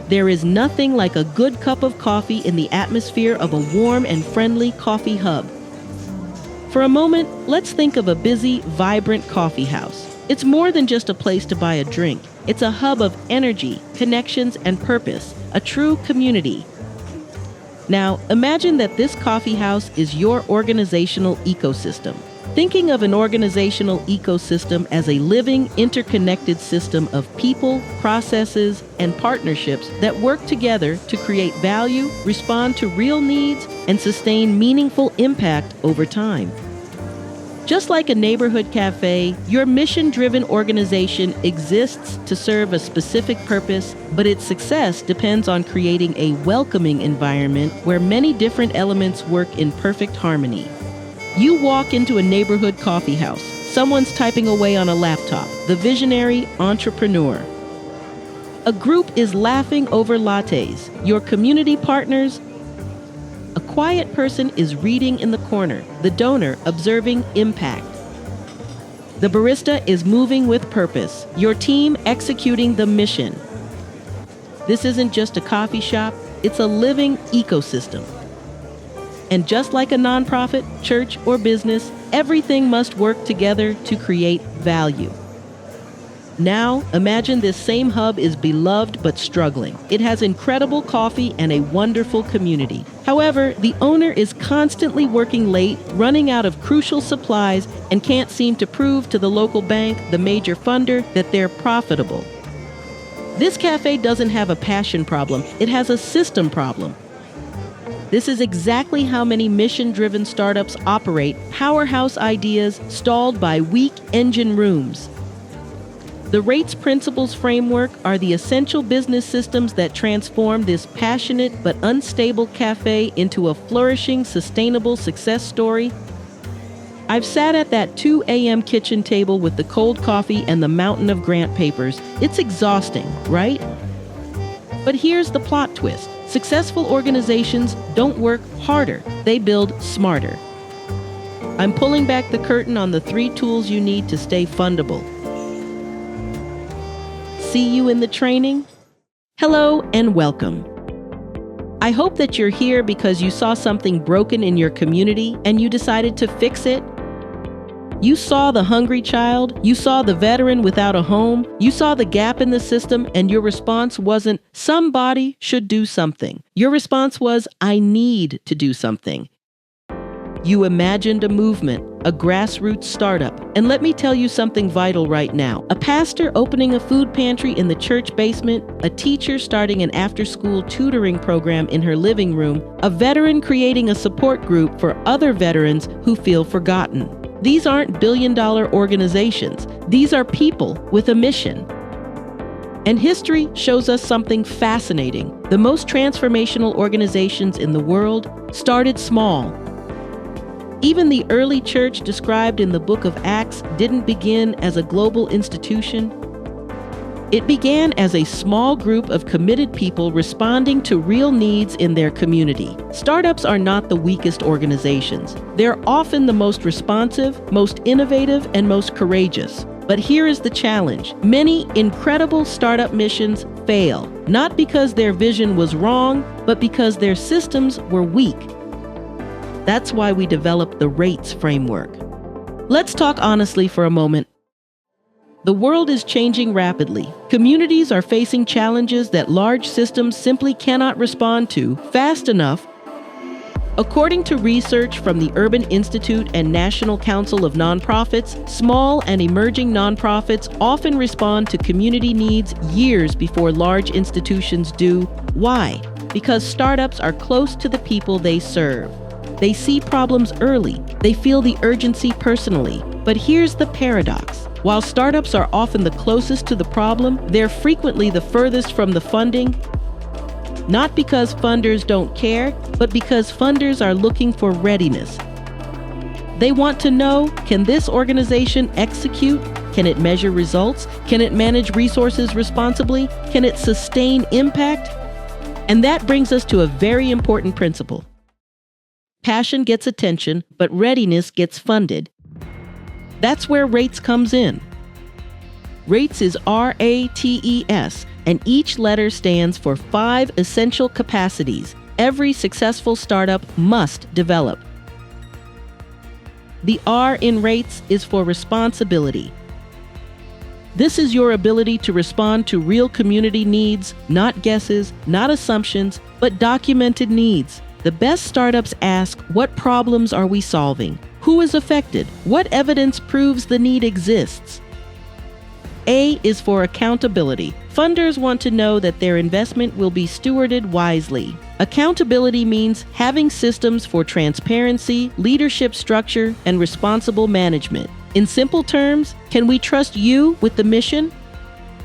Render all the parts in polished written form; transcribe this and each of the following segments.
There is nothing like a good cup of coffee in the atmosphere of a warm and friendly coffee hub. For a moment, let's think of a busy, vibrant coffee house. It's more than just a place to buy a drink. It's a hub of energy, connections, and purpose, a true community. Now, imagine that this coffee house is your organizational ecosystem. Thinking of an organizational ecosystem as a living, interconnected system of people, processes, and partnerships that work together to create value, respond to real needs, and sustain meaningful impact over time. Just like a neighborhood cafe, your mission-driven organization exists to serve a specific purpose, but its success depends on creating a welcoming environment where many different elements work in perfect harmony. You walk into a neighborhood coffee house. Someone's typing away on a laptop, the visionary entrepreneur. A group is laughing over lattes, your community partners. A quiet person is reading in the corner, the donor observing impact. The barista is moving with purpose, your team executing the mission. This isn't just a coffee shop, it's a living ecosystem. And just like a nonprofit, church, or business, everything must work together to create value. Now, imagine this same hub is beloved but struggling. It has incredible coffee and a wonderful community. However, the owner is constantly working late, running out of crucial supplies, and can't seem to prove to the local bank, the major funder, that they're profitable. This cafe doesn't have a passion problem, it has a system problem. This is exactly how many mission-driven startups operate, powerhouse ideas stalled by weak engine rooms. The R.A.T.E.S principles framework are the essential business systems that transform this passionate but unstable cafe into a flourishing, sustainable success story. I've sat at that 2 a.m. kitchen table with the cold coffee and the mountain of grant papers. It's exhausting, right? But here's the plot twist. Successful organizations don't work harder, they build smarter. I'm pulling back the curtain on the 3 tools you need to stay fundable. See you in the training? Hello and welcome. I hope that you're here because you saw something broken in your community and you decided to fix it. You saw the hungry child, you saw the veteran without a home, you saw the gap in the system, and your response wasn't, somebody should do something. Your response was, I need to do something. You imagined a movement, a grassroots startup. And let me tell you something vital right now. A pastor opening a food pantry in the church basement, a teacher starting an after-school tutoring program in her living room, a veteran creating a support group for other veterans who feel forgotten. These aren't billion-dollar organizations. These are people with a mission. And history shows us something fascinating. The most transformational organizations in the world started small. Even the early church described in the book of Acts didn't begin as a global institution. It began as a small group of committed people responding to real needs in their community. Startups are not the weakest organizations. They're often the most responsive, most innovative, and most courageous. But here is the challenge. Many incredible startup missions fail, not because their vision was wrong, but because their systems were weak. That's why we developed the R.A.T.E.S framework. Let's talk honestly for a moment. The world is changing rapidly. Communities are facing challenges that large systems simply cannot respond to fast enough. According to research from the Urban Institute and National Council of Nonprofits, small and emerging nonprofits often respond to community needs years before large institutions do. Why? Because startups are close to the people they serve. They see problems early. They feel the urgency personally. But here's the paradox. While startups are often the closest to the problem, they're frequently the furthest from the funding. Not because funders don't care, but because funders are looking for readiness. They want to know, can this organization execute? Can it measure results? Can it manage resources responsibly? Can it sustain impact? And that brings us to a very important principle. Passion gets attention, but readiness gets funded. That's where R.A.T.E.S comes in. R.A.T.E.S is R.A.T.E.S, and each letter stands for 5 essential capacities every successful startup must develop. The R in R.A.T.E.S is for responsibility. This is your ability to respond to real community needs, not guesses, not assumptions, but documented needs. The best startups ask, what problems are we solving? Who is affected? What evidence proves the need exists? A is for accountability. Funders want to know that their investment will be stewarded wisely. Accountability means having systems for transparency, leadership structure, and responsible management. In simple terms, can we trust you with the mission?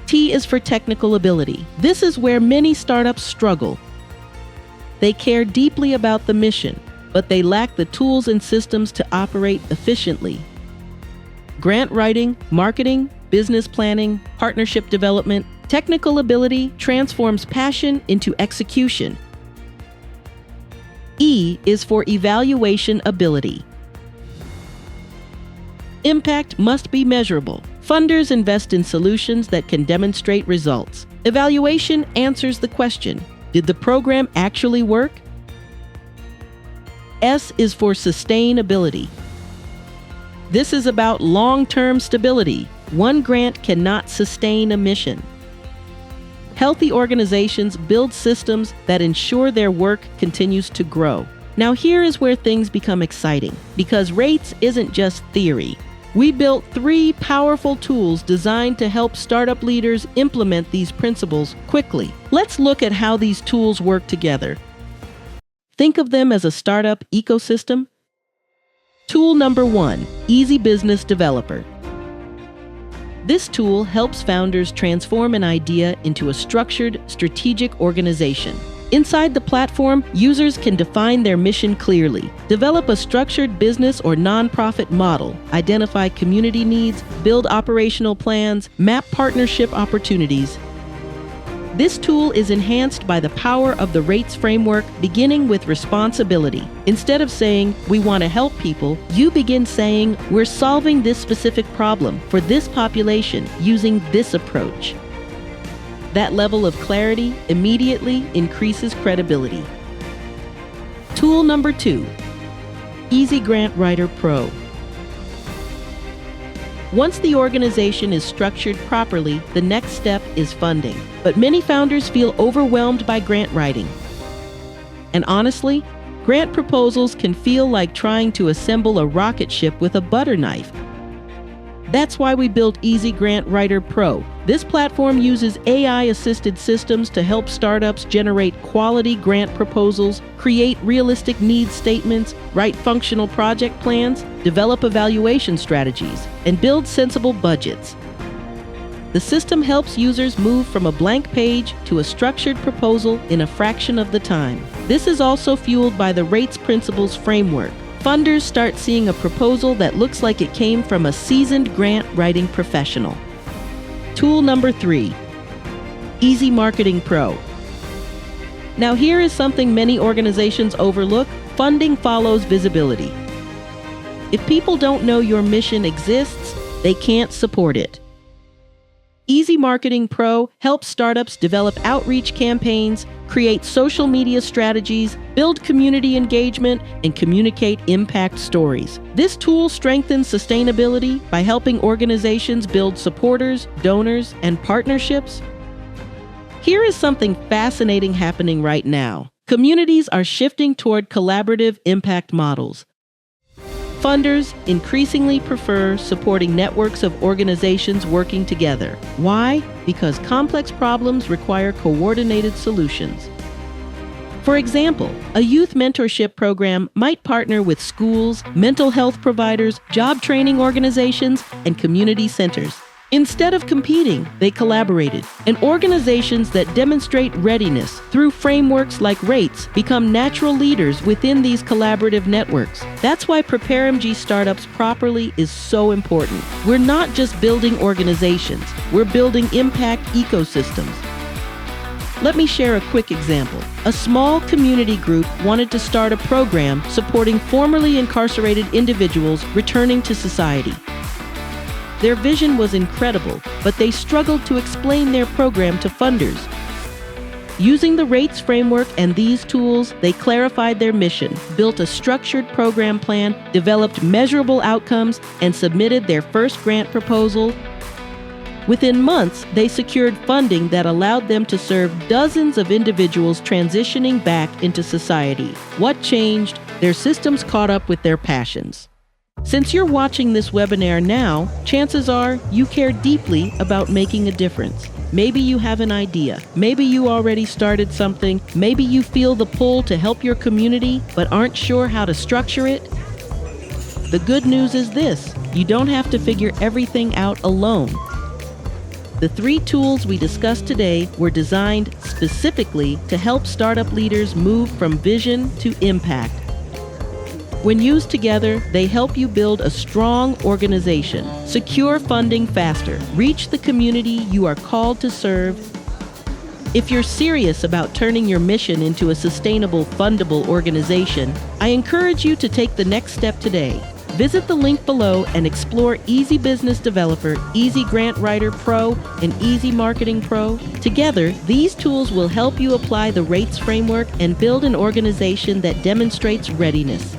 T is for technical ability. This is where many startups struggle. They care deeply about the mission, but they lack the tools and systems to operate efficiently. Grant writing, marketing, business planning, partnership development, technical ability transforms passion into execution. E is for evaluation ability. Impact must be measurable. Funders invest in solutions that can demonstrate results. Evaluation answers the question, did the program actually work? S is for sustainability. This is about long-term stability. One grant cannot sustain a mission. Healthy organizations build systems that ensure their work continues to grow. Now here is where things become exciting, because R.A.T.E.S isn't just theory. We built 3 powerful tools designed to help startup leaders implement these principles quickly. Let's look at how these tools work together. Think of them as a startup ecosystem. Tool number 1, Easy Business Developer. This tool helps founders transform an idea into a structured, strategic organization. Inside the platform, users can define their mission clearly, develop a structured business or nonprofit model, identify community needs, build operational plans, map partnership opportunities. This tool is enhanced by the power of the R.A.T.E.S framework, beginning with responsibility. Instead of saying, we want to help people, you begin saying, we're solving this specific problem for this population using this approach. That level of clarity immediately increases credibility. Tool number 2, Easy Grant Writer Pro. Once the organization is structured properly, the next step is funding. But many founders feel overwhelmed by grant writing. And honestly, grant proposals can feel like trying to assemble a rocket ship with a butter knife. That's why we built Easy Grant Writer Pro. This platform uses AI-assisted systems to help startups generate quality grant proposals, create realistic needs statements, write functional project plans, develop evaluation strategies, and build sensible budgets. The system helps users move from a blank page to a structured proposal in a fraction of the time. This is also fueled by the R.A.T.E.S Principles framework. Funders start seeing a proposal that looks like it came from a seasoned grant writing professional. Tool number 3, Easy Marketing Pro. Now here is something many organizations overlook: funding follows visibility. If people don't know your mission exists, they can't support it. Easy Marketing Pro helps startups develop outreach campaigns, create social media strategies, build community engagement, and communicate impact stories. This tool strengthens sustainability by helping organizations build supporters, donors, and partnerships. Here is something fascinating happening right now. Communities are shifting toward collaborative impact models. Funders increasingly prefer supporting networks of organizations working together. Why? Because complex problems require coordinated solutions. For example, a youth mentorship program might partner with schools, mental health providers, job training organizations, and community centers. Instead of competing, they collaborated, and organizations that demonstrate readiness through frameworks like R.A.T.E.S become natural leaders within these collaborative networks. That's why PrepareMG Startups properly is so important. We're not just building organizations, we're building impact ecosystems. Let me share a quick example. A small community group wanted to start a program supporting formerly incarcerated individuals returning to society. Their vision was incredible, but they struggled to explain their program to funders. Using the R.A.T.E.S framework and these tools, they clarified their mission, built a structured program plan, developed measurable outcomes, and submitted their first grant proposal. Within months, they secured funding that allowed them to serve dozens of individuals transitioning back into society. What changed? Their systems caught up with their passions. Since you're watching this webinar now, chances are you care deeply about making a difference. Maybe you have an idea. Maybe you already started something. Maybe you feel the pull to help your community, but aren't sure how to structure it. The good news is this: you don't have to figure everything out alone. The 3 tools we discussed today were designed specifically to help startup leaders move from vision to impact. When used together, they help you build a strong organization, secure funding faster, reach the community you are called to serve. If you're serious about turning your mission into a sustainable, fundable organization, I encourage you to take the next step today. Visit the link below and explore Easy Business Developer, Easy Grant Writer Pro, and Easy Marketing Pro. Together, these tools will help you apply the R.A.T.E.S framework and build an organization that demonstrates readiness.